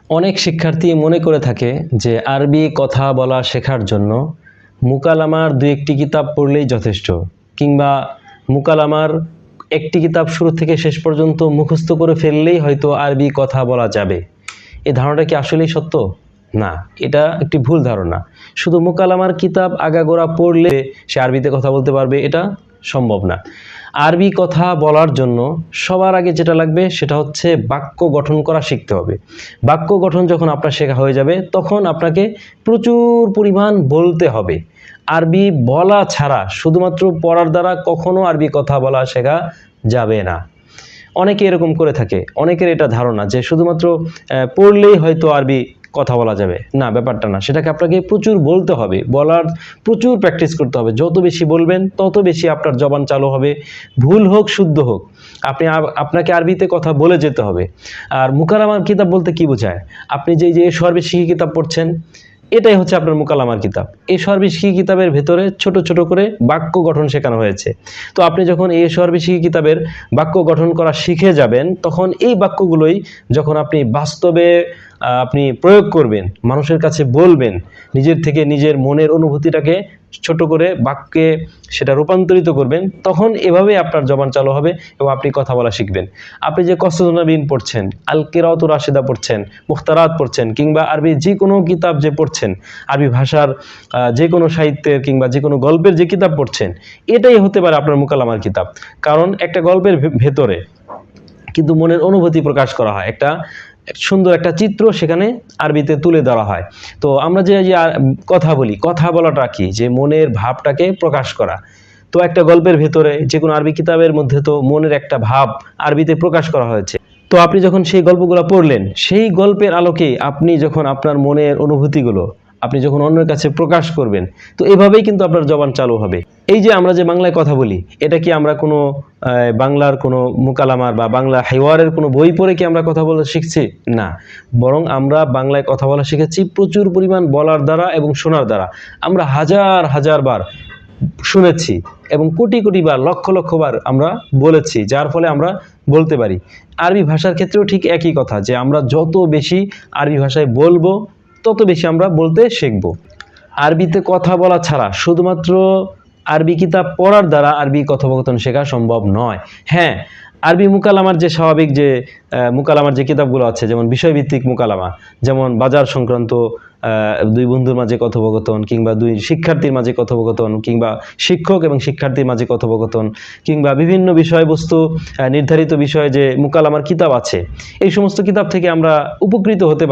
অনেক শিক্ষার্থী মনে করে থাকে যে আরবি কথা বলা শেখার জন্য মুকালামার দু একটি কিতাব পড়লেই যথেষ্ট, কিংবা মুকালামার একটি কিতাব শুরু থেকে শেষ পর্যন্ত মুখস্থ করে ফেললেই হয়তো আরবি কথা বলা যাবে। এই ধারণাটা কি আসলেই সত্য? না, এটা একটি ভুল ধারণা। শুধু মুকালামার কিতাব আগাগোড়া পড়লে সে আরবিতে কথা বলতে পারবে, এটা সম্ভব না। আরবি কথা বলার জন্য সবার আগে যেটা লাগবে সেটা হচ্ছে বাক্য গঠন করা শিখতে হবে। বাক্য গঠন যখন আপনার শেখা হয়ে যাবে তখন আপনাকে প্রচুর পরিমাণ বলতে হবে। আরবি বলা ছাড়া শুধুমাত্র পড়ার দ্বারা কখনো আরবি কথা বলা শেখা যাবে না। অনেকে এরকম করে থাকে, অনেকের এটা ধারণা যে শুধুমাত্র পড়লেই হয়তো আরবি কথা বলা যাবে। না, ব্যাপারটা না। সেটাকে আপনাকে প্রচুর বলতে হবে, বলার প্রচুর প্র্যাকটিস করতে হবে। যত বেশি বলবেন তত বেশি আপনার জবান চালু হবে, ভুল হোক শুদ্ধ হোক আপনাকে আরবিতে কথা বলে যেতে হবে। আর মুকালামার কিতাব বলতে কি বোঝায়? আপনি যে সর্বশিক্ষী কিতাব পড়ছেন, এটাই হচ্ছে আপনার মুকালামার কিতাব। এই সর্বশিক্ষী কিতাবের ভেতরে ছোট ছোট করে বাক্য গঠন শেখানো হয়েছে। তো আপনি যখন এই সর্বশিক্ষী কিতাবের বাক্য গঠন করা শিখে যাবেন, তখন এই বাক্যগুলোই যখন আপনি বাস্তবে আপনি প্রয়োগ করবেন, মানুষের কাছে বলবেন, নিজের থেকে নিজের মনের অনুভূতিটাকে ছোট করে বাক্যে সেটা রূপান্তরিত করবেন, তখন এভাবেই আপনার জবান চালু হবে এবং আপনি কথা বলা শিখবেন। আপনি যে কসদুন্নবীন পড়ছেন, আল কিরাআতু রাশিদা পড়ছেন, মুখতারাত পড়ছেন, কিংবা আরবি যে কোনো কিতাব যে পড়ছেন, আরবি ভাষার যে কোনো সাহিত্যের কিংবা যে কোনো গল্পের যে কিতাব পড়ছেন, এটাই হতে পারে আপনার মুকালামার কিতাব। কারণ একটা গল্পের ভেতরে কিন্তু মনের অনুভূতি প্রকাশ করা হয়, একটা সুন্দর একটা চিত্র সেখানে আরবিতে তুলে ধরা হয়। তো আমরা যে কথা বলি, কথা বলাটা কি? যে মনের ভাবটাকে প্রকাশ করা। তো একটা গল্পের ভেতরে যে কোনো আরবি কিতাবের মধ্যে তো মনের একটা ভাব আরবিতে প্রকাশ করা হয়েছে। তো আপনি যখন সেই গল্পগুলো পড়লেন, সেই গল্পের আলোকে আপনি যখন আপনার মনের অনুভূতিগুলো আপনি যখন অন্যের কাছে প্রকাশ করবেন, তো এভাবেই কিন্তু আপনার জবান চালু হবে। এই যে আমরা যে বাংলায় কথা বলি, এটা কি আমরা কোনো বাংলার কোনো মুকালামার বা বাংলা হেওয়ারের কোনো বই পড়ে কি আমরা কথা বলা শিখছি? না, বরং আমরা বাংলায় কথা বলা শিখেছি প্রচুর পরিমাণ বলার দ্বারা এবং শোনার দ্বারা। আমরা হাজার হাজার বার শুনেছি এবং কোটি কোটি বার, লক্ষ লক্ষ বার আমরা বলেছি, যার ফলে আমরা বলতে পারি। আরবি ভাষার ক্ষেত্রেও ঠিক একই কথা, যে আমরা যত বেশি আরবি ভাষায় বলবো তত বেশি আমরা বলতে শিখব। আরবিতে কথা বলা ছাড়া শুধুমাত্র আরবি কিতাব পড়ার দ্বারা আরবি কথোপকথন শেখা সম্ভব নয়। হ্যাঁ, আরবি মুকালামার যে স্বাভাবিক যে মুকালামার যে কিতাবগুলো আছে, যেমন বিষয়ভিত্তিক মুকালামা, যেমন বাজার সংক্রান্ত দুই বন্ধুর মাঝে কথোপকথন, কিংবা দুই শিক্ষার্থীর মাঝে কথোপকথন, কিংবা শিক্ষক এবং শিক্ষার্থীর মাঝে কথোপকথন, কিংবা বিভিন্ন বিষয়বস্তু নির্ধারিত বিষয়ে যে মুকালামার কিতাব আছে, এই সমস্ত কিতাব থেকে আমরা উপকৃত হতে পারি।